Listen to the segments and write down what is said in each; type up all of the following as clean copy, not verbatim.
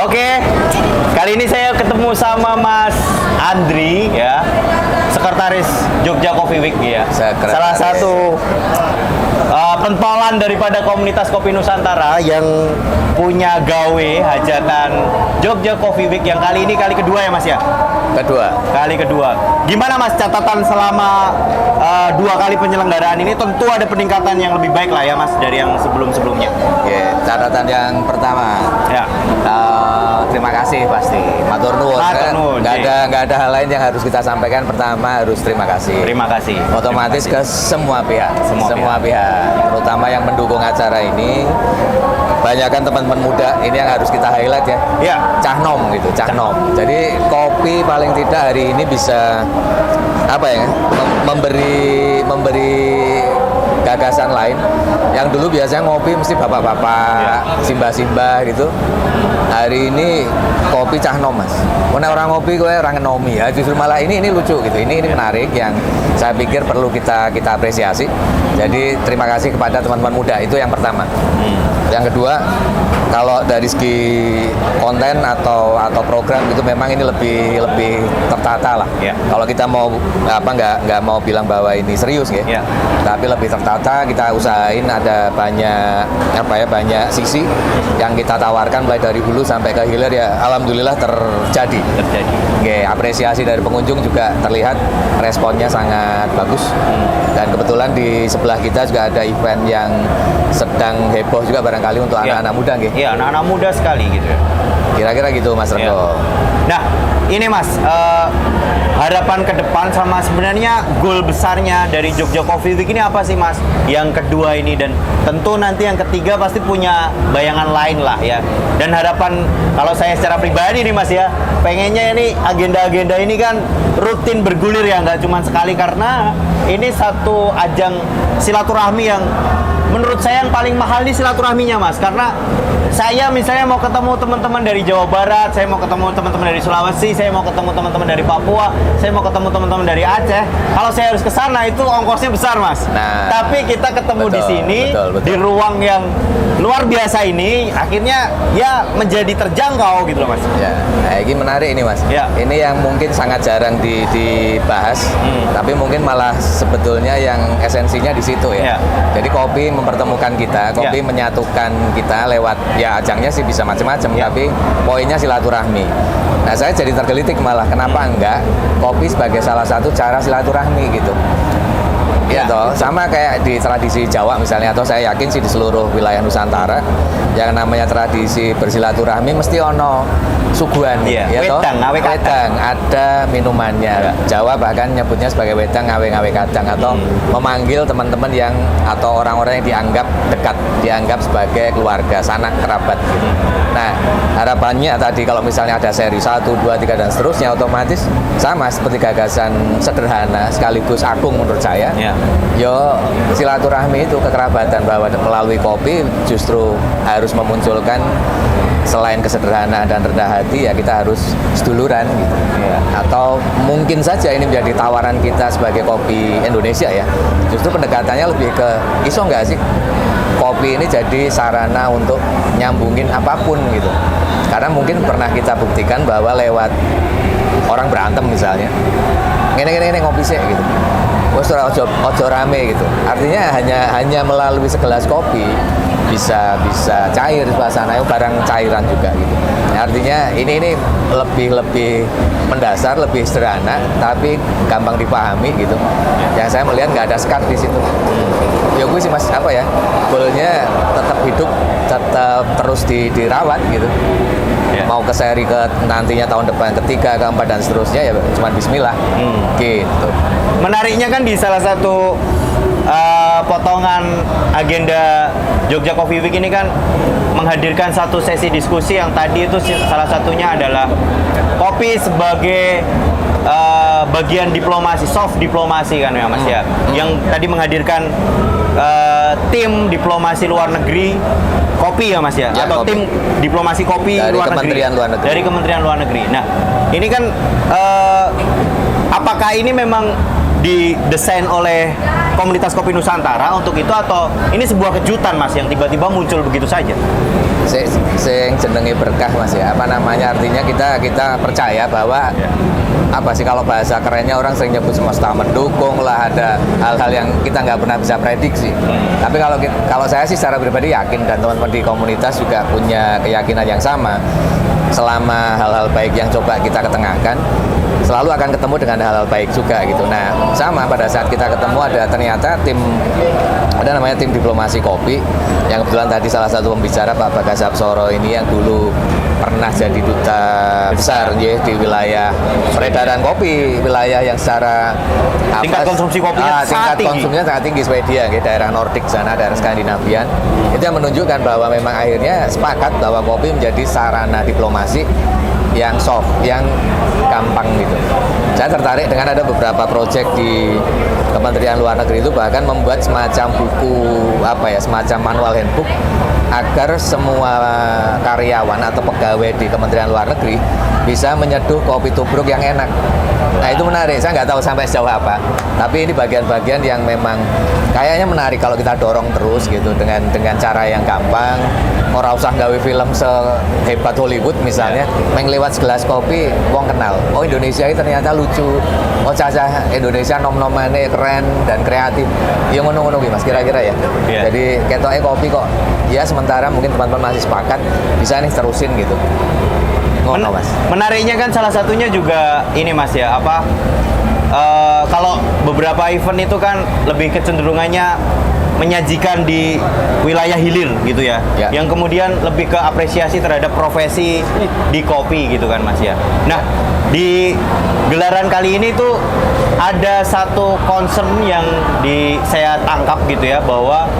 Oke, kali ini saya ketemu sama Mas Andri ya, Sekretaris Jogja Coffee Week ya. Salah satu pentolan daripada komunitas Kopi Nusantara yang punya gawe hajatan Jogja Coffee Week yang kali ini kali kedua ya Mas ya? Kali kedua. Gimana Mas catatan selama 2 kali penyelenggaraan ini? Tentu ada peningkatan yang lebih baik lah ya Mas dari yang sebelum-sebelumnya. Ya, catatan yang pertama. Ya. Terima kasih pasti. Matur nuwun. Nggak ada hal lain yang harus kita sampaikan. Pertama harus terima kasih. Terima kasih. Otomatis terima kasih. Ke semua pihak. Semua pihak. Terutama yang mendukung acara ini. Banyakkan teman-teman muda ini yang harus kita highlight ya. Ya. Cahnom gitu, cahnom. Jadi kopi paling tidak hari ini bisa apa ya? Memberi gagasan lain. Yang dulu biasanya ngopi mesti bapak-bapak, simbah-simbah gitu. Hari ini kopi cahnom Mas. Mana orang ngopi gue orang ngenomi ya. Justru malah ini lucu gitu. Ini menarik yang saya pikir perlu kita apresiasi. Jadi terima kasih kepada teman-teman muda itu yang pertama. Yang kedua, kalau dari segi konten atau program itu memang ini lebih tertata lah. Yeah. Kalau kita mau nggak mau bilang bahwa ini serius ya. Yeah. Tapi lebih tertata, kita usahain ada banyak sisi yang kita tawarkan mulai dari hulu sampai ke hilir ya. Alhamdulillah terjadi. Oke, apresiasi dari pengunjung juga terlihat responnya sangat bagus. Dan kebetulan di sebelah kita juga ada event yang sedang heboh juga barangkali untuk anak-anak muda nggih. Iya, anak-anak muda sekali gitu ya. Kira-kira gitu Mas Renggo. Nah, ini Mas, harapan ke depan sama sebenarnya goal besarnya dari Jogja Coffee Week ini apa sih Mas? Yang kedua ini dan tentu nanti yang ketiga pasti punya bayangan lain lah ya. Dan harapan kalau saya secara pribadi nih Mas ya, pengennya ini agenda-agenda ini kan rutin bergulir ya, nggak cuma sekali karena ini satu ajang silaturahmi yang menurut saya yang paling mahal nih silaturahminya Mas, karena saya misalnya mau ketemu teman-teman dari Jawa Barat, saya mau ketemu teman-teman dari Sulawesi, saya mau ketemu teman-teman dari Papua, saya mau ketemu teman-teman dari Aceh. Kalau saya harus ke sana itu ongkosnya besar Mas. Nah, tapi kita ketemu di sini betul. di ruang yang luar biasa ini, akhirnya ya menjadi terjangkau gitu loh Mas. Ya, nah, ini menarik ini Mas. Ya. Ini yang mungkin sangat jarang dibahas, tapi mungkin malah sebetulnya yang esensinya di situ ya. Jadi kopi mempertemukan kita, kopi menyatukan kita lewat ya ajangnya sih bisa macam-macam, tapi poinnya silaturahmi. Nah saya jadi tergelitik malah kenapa enggak kopi sebagai salah satu cara silaturahmi gitu. Iya toh, sama kayak di tradisi Jawa misalnya, atau saya yakin sih di seluruh wilayah Nusantara yang namanya tradisi bersilaturahmi mesti ono suguhan, ya toh, wedang, ada minumannya. Jawa bahkan nyebutnya sebagai wedang ngawe-ngawe kadang, atau memanggil teman-teman yang atau orang-orang yang dianggap dekat, dianggap sebagai keluarga, sanak kerabat gitu. Nah, harapannya tadi kalau misalnya ada seri 1, 2, 3 dan seterusnya, otomatis sama seperti gagasan sederhana sekaligus agung menurut saya. Yo silaturahmi itu kekerabatan, bahwa melalui kopi justru harus memunculkan selain kesederhanaan dan rendah hati ya kita harus seduluran gitu. Atau mungkin saja ini menjadi tawaran kita sebagai kopi Indonesia ya. Justru pendekatannya lebih ke iso nggak sih kopi ini jadi sarana untuk nyambungin apapun gitu. Karena mungkin pernah kita buktikan bahwa lewat orang berantem misalnya, ngene ngopi sih gitu. Ojo rame gitu. Artinya hanya melalui segelas kopi bisa cair suasananya, barang cairan juga gitu. Nah, artinya ini lebih mendasar, lebih sederhana, tapi gampang dipahami gitu. Yang saya melihat nggak ada sekat di situ. Ya gue sih Mas goalnya tetap hidup, tetap terus dirawat gitu. Mau ke seri ke nantinya tahun depan ketiga, keempat dan seterusnya ya cuma bismillah gitu. Menariknya kan di salah satu potongan agenda Jogja Coffee Week ini kan menghadirkan satu sesi diskusi yang tadi itu salah satunya adalah kopi sebagai bagian diplomasi, soft diplomasi kan ya Mas ya, yang tadi menghadirkan tim diplomasi luar negeri kopi ya Mas ya, atau kopi. Tim diplomasi kopi dari luar negeri dari Kementerian Luar Negeri. Nah ini kan apakah ini memang didesain oleh komunitas Kopi Nusantara untuk itu, atau ini sebuah kejutan Mas yang tiba-tiba muncul begitu saja? sing jenenge berkah Mas ya. Apa namanya, artinya kita percaya bahwa apa sih, kalau bahasa kerennya orang sering nyebut semesta mendukung lah, ada hal-hal yang kita nggak pernah bisa prediksi. Tapi kalau saya sih secara pribadi yakin, dan teman-teman di komunitas juga punya keyakinan yang sama, selama hal-hal baik yang coba kita ketengahkan, selalu akan ketemu dengan hal-hal baik juga gitu. Nah, sama pada saat kita ketemu ada ternyata ada namanya tim diplomasi kopi, yang kebetulan tadi salah satu pembicara Pak Bagas Absoro ini yang dulu pernah jadi duta besar ya di wilayah peredaran kopi, wilayah yang secara tingkat konsumsi kopinya tingkat konsumsinya sangat tinggi, Swedia ya, daerah Nordik sana, daerah Skandinavian. Itu yang menunjukkan bahwa memang akhirnya sepakat bahwa kopi menjadi sarana diplomasi yang soft, yang gampang gitu. Saya tertarik dengan ada beberapa proyek di Kementerian Luar Negeri itu, bahkan membuat semacam buku semacam manual handbook agar semua karyawan atau pegawai di Kementerian Luar Negeri bisa menyeduh kopi tubruk yang enak. Nah, itu menarik. Saya nggak tahu sampai sejauh apa, tapi ini bagian-bagian yang memang kayaknya menarik kalau kita dorong terus gitu, dengan cara yang gampang. Ora usah gawe film sehebat Hollywood misalnya, lewat segelas kopi wong kenal, oh Indonesia ini ternyata lucu, oh cacah Indonesia nom-nomane keren dan kreatif. Ya ngono-ngono Mas kira-kira ya. Jadi ketoknya kopi kok ya, sementara mungkin teman-teman masih sepakat, bisa nih terusin gitu. Ngono Mas. Menariknya kan salah satunya juga ini Mas ya, kalau beberapa event itu kan lebih kecenderungannya menyajikan di wilayah hilir gitu ya, yang kemudian lebih ke apresiasi terhadap profesi di kopi gitu kan Mas ya. Nah, di gelaran kali ini tuh ada satu concern yang saya tangkap gitu ya, bahwa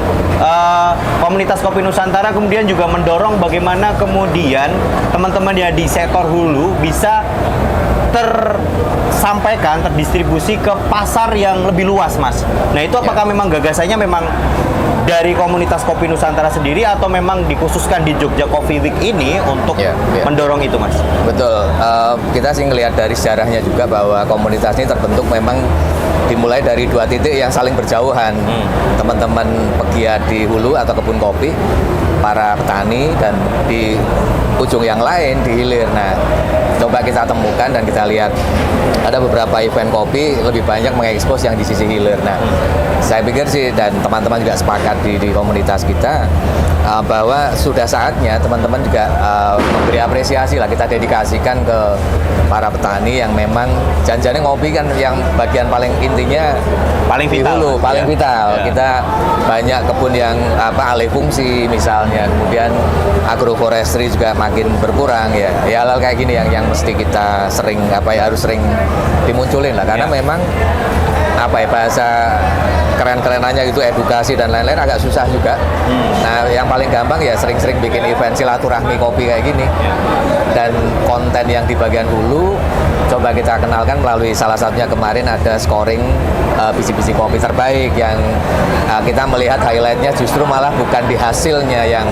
komunitas kopi Nusantara kemudian juga mendorong bagaimana kemudian teman-teman yang di sektor hulu bisa tersampaikan, terdistribusi ke pasar yang lebih luas, Mas. Nah, itu apakah memang gagasannya memang dari komunitas kopi Nusantara sendiri, atau memang dikhususkan di Jogja Coffee Week ini untuk mendorong itu, Mas? Betul. Kita sih ngelihat dari sejarahnya juga bahwa komunitas ini terbentuk memang dimulai dari dua titik yang saling berjauhan. Teman-teman pegiat di hulu atau kebun kopi, para petani, dan di ujung yang lain di hilir. Nah, coba kita temukan dan kita lihat ada beberapa event kopi lebih banyak mengekspos yang di sisi hilir. Nah, saya pikir sih, dan teman-teman juga sepakat di komunitas kita, bahwa sudah saatnya teman-teman juga memberi apresiasi lah, kita dedikasikan ke para petani yang memang janjinya ngopi kan, yang bagian paling intinya paling vital, dulu, paling vital. Kita banyak kebun yang alih fungsi misalnya, kemudian agroforestry juga makin berkurang ya. Ya hal-hal kayak gini yang mesti kita sering harus sering dimunculin lah, karena memang bahasa keren-kerenannya itu edukasi dan lain-lain agak susah juga. Nah, yang paling gampang ya sering-sering bikin event silaturahmi kopi kayak gini. Dan konten yang di bagian hulu coba kita kenalkan melalui salah satunya kemarin ada scoring biji-biji kopi terbaik, yang kita melihat highlightnya justru malah bukan di hasilnya yang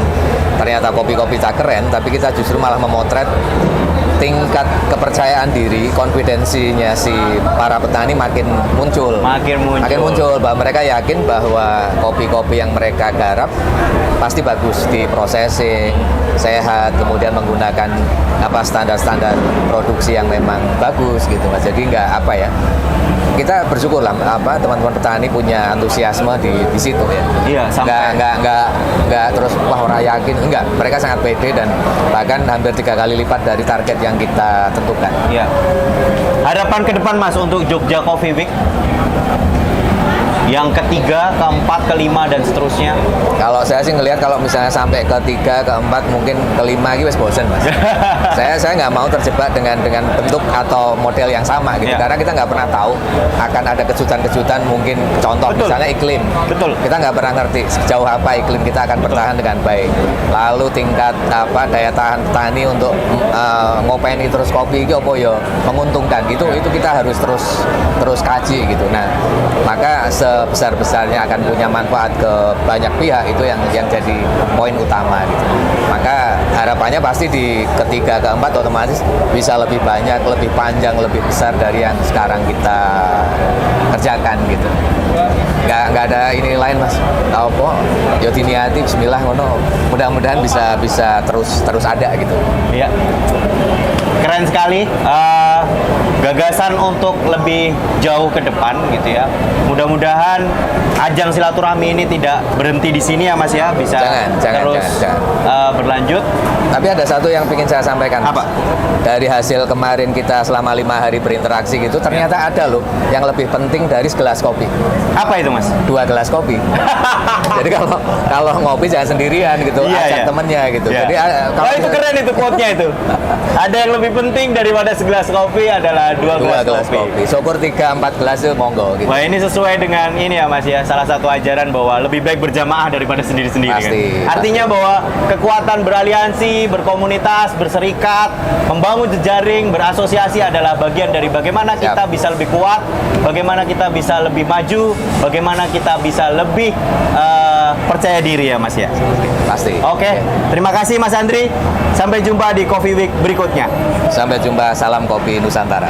ternyata kopi-kopi tak keren, tapi kita justru malah memotret tingkat kepercayaan diri, konfidensinya si para petani makin muncul bahwa mereka yakin bahwa kopi-kopi yang mereka garap pasti bagus, di processing sehat, kemudian menggunakan standar-standar produksi yang memang bagus gitu Mas. Jadi kita bersyukur lah teman-teman petani punya antusiasme di situ ya. Iya, nggak terus orang yakin, enggak, mereka sangat pede dan bahkan hampir 3 kali lipat dari target yang kita tentukan. Iya. Harapan ke depan Mas untuk Jogja Coffee Week yang ketiga, keempat, kelima, dan seterusnya? Kalau saya sih ngelihat kalau misalnya sampai ketiga, keempat, mungkin kelima gitu bosen Mas. saya nggak mau terjebak dengan bentuk atau model yang sama gitu, karena kita nggak pernah tahu akan ada kejutan-kejutan. Mungkin contoh misalnya iklim, kita nggak pernah ngerti sejauh apa iklim kita akan bertahan dengan baik. Lalu tingkat daya tahan petani untuk ngopeni terus kopi itu menguntungkan, itu kita harus terus kaji gitu. Nah, maka sebesar-besarnya akan punya manfaat ke banyak pihak, itu yang jadi poin utama gitu. Maka harapannya pasti di ketiga keempat otomatis bisa lebih banyak, lebih panjang, lebih besar dari yang sekarang kita kerjakan gitu. Nggak ada ini lain mas, tahu kok yo diniati bismillah ngono, mudah-mudahan bisa terus ada gitu. Iya. Keren sekali. Gagasan untuk lebih jauh ke depan gitu ya. Mudah-mudahan ajang silaturahmi ini tidak berhenti di sini ya Mas ya, bisa terus jangan. Berlanjut. Tapi ada satu yang ingin saya sampaikan. Apa? Dari hasil kemarin kita selama 5 hari berinteraksi gitu, ternyata ada loh yang lebih penting dari segelas kopi. Apa itu Mas? 2 gelas kopi. Jadi kalau ngopi jangan sendirian gitu, ajak temennya gitu. Jadi kalau itu keren itu quote-nya itu. Ada yang lebih penting daripada segelas kopi adalah 2 gelas kopi. Syukur 3-4 gelas itu monggo gitu. Wah, ini sesuai dengan ini ya Mas ya, salah satu ajaran bahwa lebih baik berjamaah daripada sendiri-sendiri kan. Artinya bahwa kekuatan beraliansi, berkomunitas, berserikat, membangun jejaring, berasosiasi adalah bagian dari bagaimana kita bisa lebih kuat, bagaimana kita bisa lebih maju, bagaimana kita bisa lebih percaya diri ya Mas ya. Pasti. Oke. Terima kasih Mas Andri. Sampai jumpa di Coffee Week berikutnya. Sampai jumpa, salam kopi Nusantara.